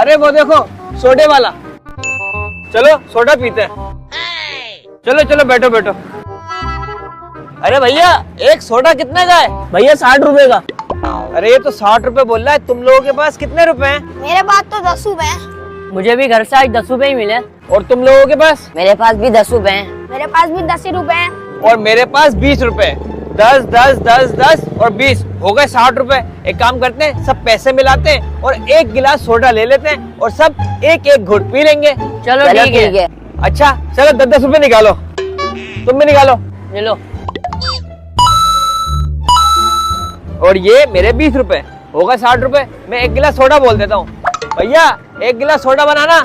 अरे वो देखो सोडे वाला, चलो सोडा पीते हैं। चलो चलो बैठो बैठो। अरे भैया एक सोडा कितने का है? भैया 60 रुपए का। अरे ये तो 60 रुपए बोल रहा है, तुम लोगों के पास कितने रुपए हैं? मेरे पास तो 10 रुपए हैं। मुझे भी घर से आज 10 रुपए ही मिले। और तुम लोगों के पास? मेरे पास भी 10 रुपए हैं। मेरे पास भी 10 ही रुपए हैं। और मेरे पास 20 रुपए। 10 10 10 10 और 20 हो गए 60 रुपए। एक काम करते हैं, सब पैसे मिलाते हैं और एक गिलास सोडा ले लेते हैं और सब एक एक घुट पी लेंगे। चलो ठीक है। अच्छा चलो 10 रुपए निकालो, तुम भी निकालो। ले लो। और ये मेरे 20 रुपए, होगा 60 रुपए। मैं एक गिलास सोडा बोल देता हूँ। भैया एक गिलास सोडा बनाना।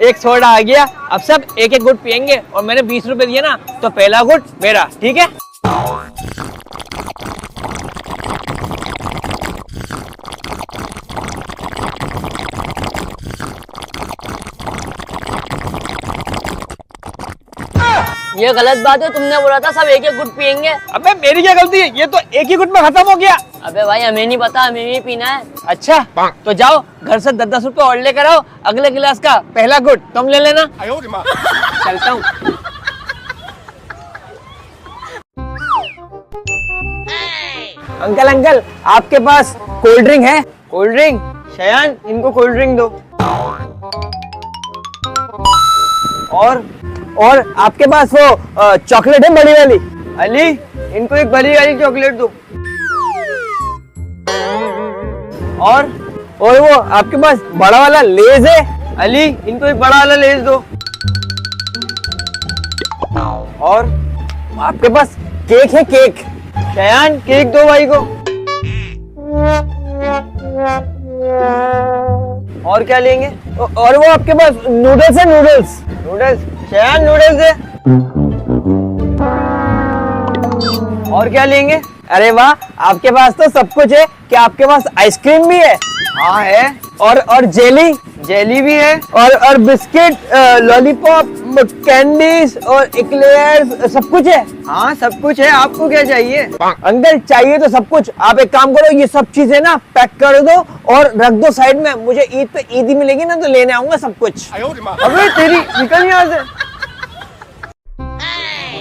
एक सोडा आ गया, अब सब एक एक गुट पियेंगे और मैंने 20 रुपए दिए ना, तो पहला गुट मेरा, ठीक है? ये गलत बात है, तुमने बोला था सब एक एक गुट पियेंगे। अबे मेरी क्या गलती है, ये तो एक ही गुट में खत्म हो गया। अबे भाई हमें नहीं पता, हमें भी पीना है। अच्छा तो जाओ घर से 10 रुपए और लेकर आओ, अगले गिलास का पहला गुट तुम ले लेना। चलता हूँ। अंकल अंकल आपके पास कोल्ड ड्रिंक है? Cold drink? शयान इनको कोल्ड ड्रिंक दो। और आपके पास वो चॉकलेट है बड़ी वाली? अली इनको एक बड़ी वाली चॉकलेट दो। और वो आपके पास बड़ा वाला लेज है? अली इनको एक बड़ा वाला लेज दो। और आपके पास केक है? केक? शयान केक दो भाई को। और क्या लेंगे? और वो आपके पास नूडल्स है? नूडल्स? शयान नूडल्स है। और क्या लेंगे? अरे वाह आपके पास तो सब कुछ है। क्या आपके पास आइसक्रीम भी है? हाँ है। और जेली भी है। और बिस्किट, लॉलीपॉप, कैंडीज और इक्लेयर्स सब कुछ है? हाँ सब कुछ है। आपको क्या चाहिए? अंकल चाहिए तो सब कुछ। आप एक काम करो, ये सब चीजें ना पैक कर दो और रख दो साइड में। मुझे ईद पे ईदी मिलेगी ना तो लेने आऊंगा सब कुछ। अबे तेरी निकल यहाँ से।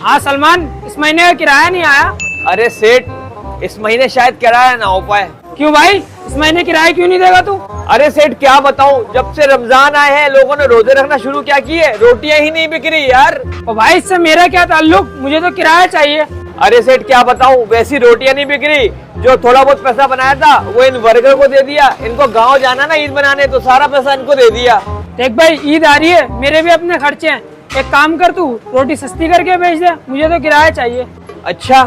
हाँ सलमान, इस महीने का किराया नहीं आया। अरे सेठ इस महीने शायद किराया ना हो पाए। क्यों भाई, इस महीने किराया क्यों नहीं देगा तू? अरे सेठ क्या बताऊं, जब से रमजान आए हैं लोगों ने रोजे रखना शुरू क्या किए, रोटियां ही नहीं बिक रही यार। तो भाई इससे मेरा क्या ताल्लुक, मुझे तो किराया चाहिए। अरे सेठ क्या बताऊं, वैसी रोटियां नहीं बिक रही। जो थोड़ा बहुत पैसा बनाया था वो इन वर्कर को दे दिया। इनको गाँव जाना ना ईद बनाने, तो सारा पैसा इनको दे दिया। देख भाई ईद आ रही है, मेरे भी अपने खर्चे हैं। एक काम कर, तू रोटी सस्ती करके बेच दे, मुझे तो किराया चाहिए। अच्छा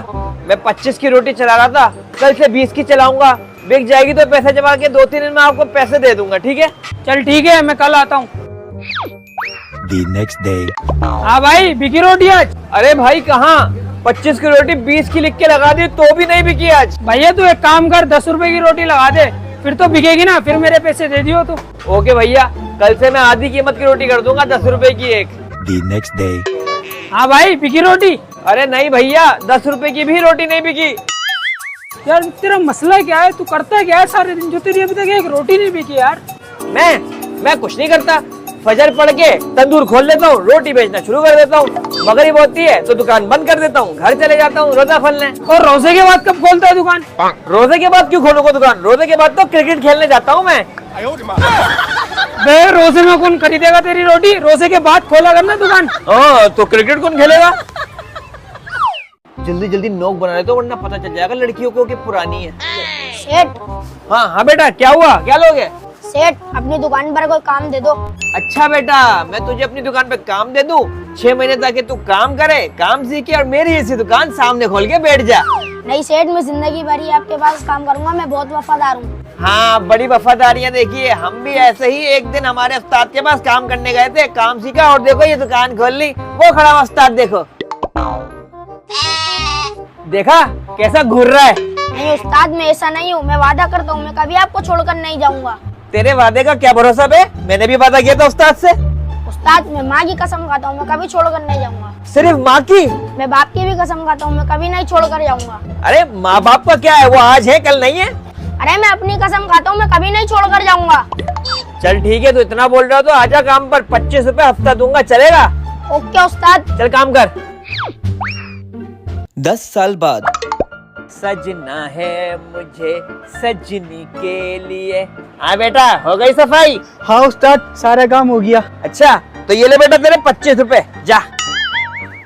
मैं 25 की रोटी चला रहा था, कल से 20 की चलाऊंगा। बिक जाएगी तो पैसे जमा के 2-3 दिन में आपको पैसे दे दूंगा, ठीक है? चल ठीक है, मैं कल आता हूँ। The next day. हाँ भाई बिकी रोटी आज? अरे भाई कहाँ, 25 की रोटी 20 की लिख के लगा दी तो भी नहीं बिकी आज। भैया तू एक काम कर, 10 रुपए की रोटी लगा दे, फिर तो बिकेगी ना, फिर मेरे पैसे दे दियो तू। ओके भैया, कल से मैं आधी कीमत की रोटी कर दूंगा, 10 रुपए की एक। The next day. हाँ भाई बिकी रोटी? अरे नहीं भैया, 10 रुपए की भी रोटी नहीं बिकी। यार तेरा मसला क्या है, तू करता क्या है सारे दिन, जो तेरी अभी तक एक रोटी नहीं बिकी यार? मैं कुछ नहीं करता, फजर पढ़ के तंदूर खोल लेता हूँ, रोटी बेचना शुरू कर देता हूँ। मगरिब होती है तो दुकान बंद कर देता हूँ, घर चले जाता हूँ रोजा खोलने। और रोजे के बाद कब खोलता है दुकान? रोजे के बाद क्यों खोलूंगा दुकान, रोजे के बाद तो क्रिकेट खेलने जाता हूँ मैं। बे रोजे में कौन खरीदेगा तेरी रोटी, रोजे के बाद खोला करना दुकान। तो क्रिकेट कौन खेलेगा? जल्दी जल्दी नोक बना लेते, वरना पता चल जाएगा लड़कियों को कि पुरानी है। सेठ। हाँ बेटा क्या हुआ, क्या लोगे? सेठ अपनी दुकान पर कोई काम दे दो। अच्छा बेटा, मैं तुझे अपनी दुकान पे काम दे दूं, 6 महीने तक तू काम करे, काम सीखे और मेरी ऐसी दुकान सामने खोल के बैठ जा। नहीं सेठ, मैं जिंदगी भर ही आपके पास काम करूंगा, मैं बहुत वफादार हूँ। हाँ बड़ी वफादारियां देखिए, हम भी ऐसे ही एक दिन हमारे उस्ताद के पास काम करने गए थे, काम सीखा और देखो ये दुकान खोल ली। वो खड़ा हुआ उस्ताद देखो, देखा कैसा घूर रहा है। नहीं उस्ताद, मैं ऐसा नहीं हूँ, मैं वादा करता हूँ मैं कभी आपको छोड़कर नहीं जाऊंगा। तेरे वादे का क्या भरोसा बे? मैंने भी वादा किया था उस्ताद से। उस्ताद मैं माँ की कसम खाता हूँ मैं कभी छोड़कर नहीं जाऊंगा। सिर्फ माँ की? मैं बाप की भी कसम खाता हूँ मैं कभी नहीं छोड़कर जाऊंगा। अरे माँ बाप का क्या है, वो आज है कल नहीं है। अरे मैं अपनी कसम खाता हूँ मैं कभी नहीं छोड़कर जाऊंगा। चल ठीक है, तो इतना बोल रहा तो आजा काम पर, 25 रुपए हफ्ता दूंगा, चलेगा? ओके उस्ताद। चल काम कर। 10 साल बाद। सजना है मुझे सजनी के लिए। हाँ बेटा, हो गई सफाई? हाँ उस्ताद, सारा काम हो गया। अच्छा तो ये ले बेटा तेरे 25 रुपए, जा।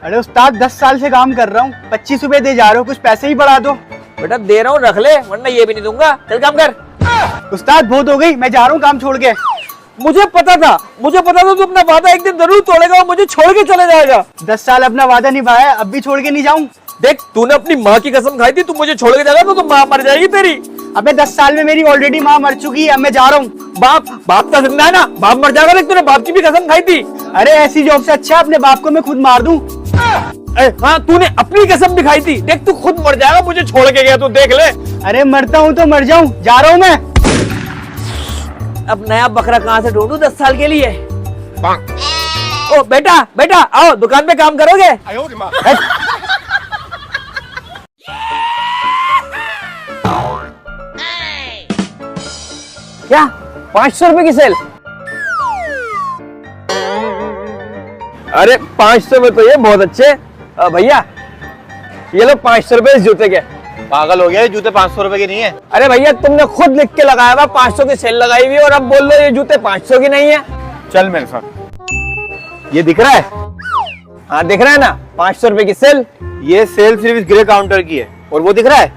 अरे उस्ताद 10 साल से काम कर रहा हूँ, 25 रुपए दे जा रहे हो, कुछ पैसे ही बढ़ा दो। बेटा दे रहा हूँ, रख ले, वरना ये भी नहीं दूंगा। चल काम कर। उस्ताद बहुत हो गई, मैं जा रहा हूँ काम छोड़ के। मुझे पता था तू अपना वादा एक दिन जरूर तोड़ेगा और मुझे छोड़ के चले जाएगा। 10 साल अपना वादा निभाया, अब भी छोड़ के नहीं जाऊँ। देख तूने अपनी माँ की कसम खाई थी, तू मुझे छोड़ के जाएगा तो माँ मर जाएगी तेरी। अबे 10 साल में मेरी ऑलरेडी माँ मर चुकी है, अब मैं जा रहा हूँ। बाप का जिंदा है ना, बाप मर जाएगा। देख तूने बाप की भी कसम खाई थी। अरे ऐसी जॉब से अच्छा अपने बाप को मैं खुद मार दूं। हाँ तूने अपनी कसम भी खाई थी। देख तू खुद मर जाएगा, मुझे छोड़ के गया, तू देख ले। अरे मरता हूँ तो मर जाऊं, जा रहा हूँ मैं। अब नया बकरा कहाँ से ढूंढूं 10 साल के लिए? ओ बेटा आओ, दुकान पे काम करोगे? क्या 500 रुपए की सेल? अरे 500 में तो ये बहुत अच्छे। भैया ये लो 500 रुपए इस जूते के। पागल हो गया, ये जूते 500 रुपए के नहीं है। अरे भैया तुमने खुद लिख के लगाया हुआ 500 की सेल लगाई हुई है और अब बोल लो ये जूते 500 की नहीं है। चल मेरे साथ। ये दिख रहा है? हाँ दिख रहा है ना, 500 रुपए की सेल। ये सेल सिर्फ इस ग्रे काउंटर की है। और वो दिख रहा है?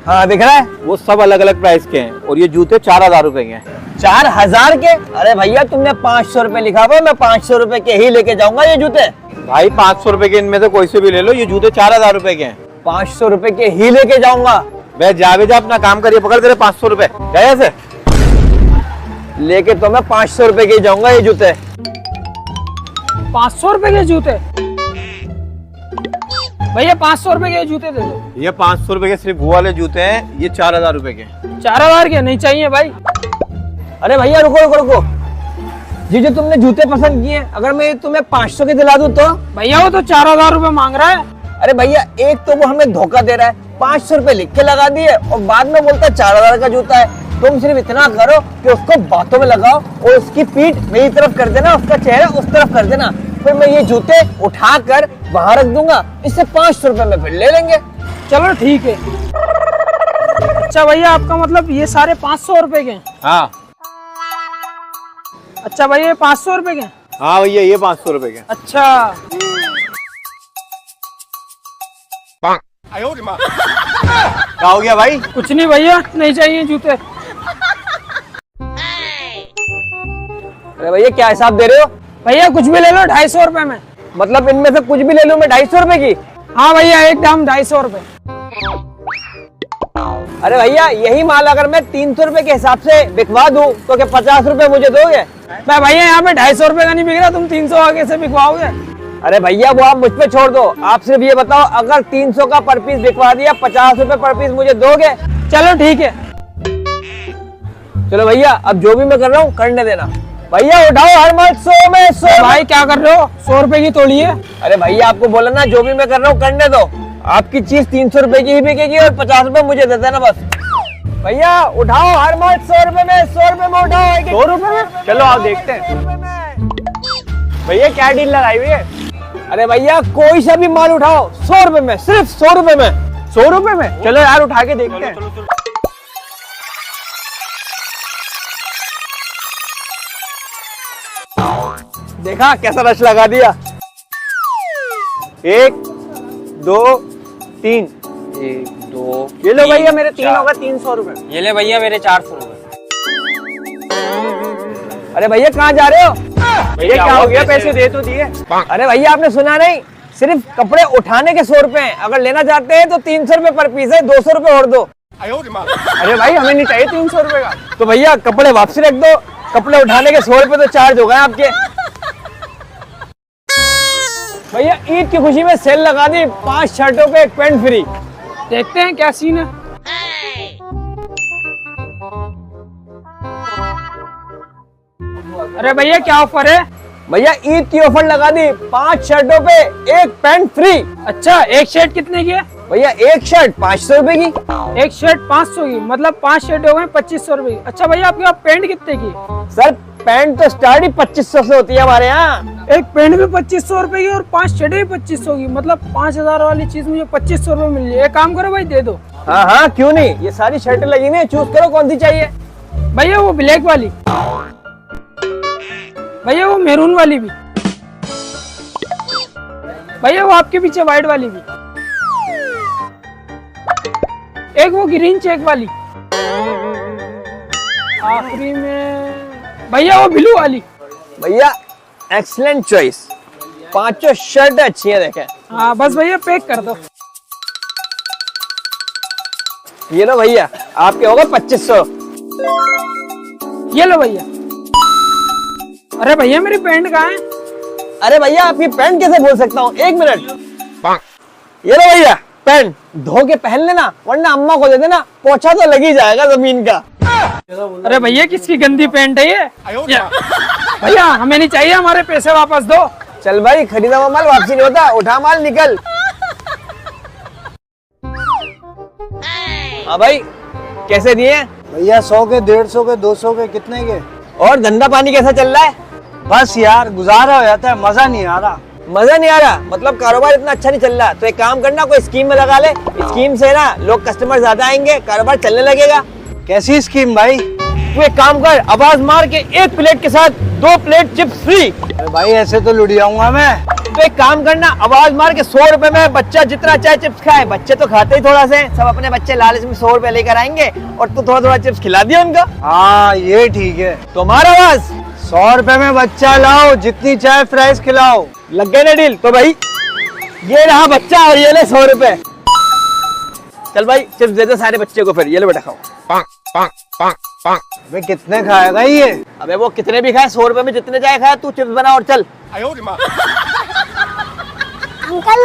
हाँ दिख रहा है। वो सब अलग अलग प्राइस के हैं और ये जूते 4000 रुपए के हैं। 4000 के? अरे भैया तुमने 500 रुपए लिखा हुआ, मैं 500 रुपए के ही लेके जाऊंगा ये जूते। भाई 500 रुपए के इनमें से कोई से भी ले लो, ये जूते 4000 रुपए के हैं। 500 रुपए के ही लेके जाऊंगा। वह जा अपना काम करिए, पकड़ तेरे 500 रुपए गए से लेके तो मैं 500 रुपए के ही जाऊंगा ये जूते। 500 रुपए के जूते? भैया 500 रुपए के जूते दे दो। ये 500 रुपए के सिर्फ वो वाले जूते हैं, ये 4000 रुपए के हैं। 4000 के नहीं चाहिए भाई। अरे भैया रुको, जी जो तुमने जूते पसंद किए, अगर मैं तुम्हें 500 के दिला दूं तो? भैया वो तो 4000 रुपए मांग रहा है। अरे भैया एक तो वो हमें धोखा दे रहा है, 500 रुपए लिख के लगा दिए और बाद में बोलता है 4000 का जूता है। तुम सिर्फ इतना करो कि उसको बातों में लगाओ और उसकी पीठ मेरी तरफ कर देना, उसका चेहरा उस तरफ कर देना, फिर मैं ये जूते उठा कर वहां रख दूंगा। इससे 500 रुपए में फिर ले लेंगे। चलो ठीक है। अच्छा भैया आपका मतलब ये सारे 500 रुपए के हैं? हाँ अच्छा भैया ये 500 रुपए के हैं? हाँ भैया ये 500 रुपए के। अच्छा क्या हो गया भाई? कुछ नहीं भैया, नहीं चाहिए जूते। अरे भैया क्या हिसाब दे रहे हो? भैया कुछ भी ले लो 250 रुपए में। मतलब इनमें से कुछ भी ले लूं मैं 250 रुपए की? हाँ भैया एकदम 250 रुपए। अरे भैया यही माल अगर मैं 300 रुपए के हिसाब से बिकवा दूं तो क्या 50 रुपए मुझे दोगे? मैं भैया यहाँ पे 250 रुपए का नहीं बिक रहा, तुम 300 आगे से बिकवाओगे? अरे भैया वो आप मुझ पे छोड़ दो, आप सिर्फ ये बताओ अगर 300 का पर पीस बिकवा दिया 50 रुपए पर पीस मुझे दोगे? चलो ठीक है। चलो भैया अब जो भी मैं कर रहा हूँ करने देना। भैया उठाओ हर माल 100 में 100। भाई क्या कर रहे हो, 100 रुपए की तोड़ी है। अरे भैया आपको बोला ना जो भी मैं कर रहा हूँ करने दो। आपकी चीज 300 रुपए की ही बिकेगी और 50 रुपए मुझे दे देना बस। भैया उठाओ हर माल 100 रुपए में, 100 रुपए में उठाओ। 100 रुपए में? चलो आप देखते हैं भैया क्या डील लगाई हुई है। अरे भैया कोई सा भी माल उठाओ 100 रुपए में, सिर्फ 100 रुपए में। 100 रुपए में? चलो यार उठा के देखते हैं। देखा कैसा रश लगा दिया। 1 2 3। 1 2 ये लो भैया मेरे 3 होगा 300 रुपए। ये ले भैया मेरे 400 रुपए। अरे भैया कहाँ जा रहे हो? भैया क्या हो गया, पैसे दे तो दिए। अरे भैया आपने सुना नहीं, सिर्फ कपड़े उठाने के 100 रुपए हैं, अगर लेना चाहते हैं तो 300 रुपए पर पीस है, 200 रुपए और दो। अरे भाई हमें नहीं चाहिए 300 रुपए का। तो भैया कपड़े वापसी रख दो, कपड़े उठाने के 100 रुपए तो चार्ज हो गए आपके। भैया ईद की खुशी में सेल लगा दी, 5 शर्टों पे 1 पैंट फ्री। देखते हैं क्या सीन है। अरे भैया क्या ऑफर है? भैया ईद की ऑफर लगा दी, 5 शर्टों पे 1 पैंट फ्री। अच्छा, एक शर्ट कितने की है? भैया एक शर्ट 500 रुपए की। एक शर्ट 500 की, मतलब 5 शर्ट हो गए 2500 रुपए की। अच्छा भैया आपके पास पैंट कितने की? सर पैंट तो स्टार्ट ही 2500 से होती है हमारे यहाँ। एक पैंट भी 2500 रुपए की और 5 शर्ट भी 2500 की, मतलब 5000 वाली चीज मुझे 2500 रुपए मिल रही है। एक काम करो भाई, दे दो। हाँ हाँ क्यों नहीं, ये सारी शर्टें लगी हुई है, चूज करो कौन सी चाहिए। भैया वो ब्लैक वाली, भैया वो मैरून वाली भी, भैया वो आपके पीछे व्हाइट वाली भी, एक वो ग्रीन चेक वाली, आखिरी में भैया वो ब्लू वाली। भैया एक्सीलेंट चॉइस, 5 शर्ट अच्छी है देखें। हाँ बस भैया पैक कर दो। ये लो भैया, आपके होगा 2500। ये लो भैया। अरे भैया मेरी पैंट कहाँ है? अरे भैया आपकी पैंट कैसे भूल सकता हूँ, 1 मिनट। ये लो भैया पैंट, धो के पहन लेना, वरना अम्मा को दे देना, पोछा तो लग ही जाएगा जमीन का। अरे भैया किसकी गंदी पैंट है ये? भैया हमें नहीं चाहिए, हमारे पैसे वापस दो। चल भाई, खरीदा हुआ माल वापसी नहीं होता, उठा माल निकल। हाँ भाई कैसे दिए? भैया 100 के, 150 के, 200 के, कितने के? और धंधा पानी कैसा चल रहा है? बस यार गुजारा हो जाता है, मजा नहीं आ रहा। मजा नहीं आ रहा, मतलब कारोबार इतना अच्छा नहीं चल रहा। तो एक काम करना, कोई स्कीम में लगा ले, स्कीम से ना लोग कस्टमर ज्यादा आएंगे, कारोबार चलने लगेगा। कैसी स्कीम भाई? तू एक काम कर, आवाज मार के 1 प्लेट के साथ 2 प्लेट चिप्स फ्री। अरे भाई ऐसे तो लुढ़ियाऊंगा मैं। तो एक काम करना, आवाज मार के 100 रुपए में बच्चा जितना चाहे चिप्स खाए। बच्चे तो खाते ही थोड़ा से, सब अपने बच्चे लालच में 100 रुपए लेकर आएंगे और तू थोड़ा थोड़ा चिप्स खिला दिया उनका। हाँ ये ठीक है। तुम्हारा आवाज 100 रुपए में बच्चा लाओ, जितनी चाहे फ्राइज खिलाओ। लग गए ना डील? तो भाई ये रहा बच्चा और ये ले 100 रुपए। चल भाई चिप्स दे दे सारे बच्चे को, फिर ये ले बेटा खाओ। अबे कितने खाएगा ये? अबे वो कितने भी खाए, 100 रुपए में जितने चाहे खाए, तू चिप्स बना और चल। अंकल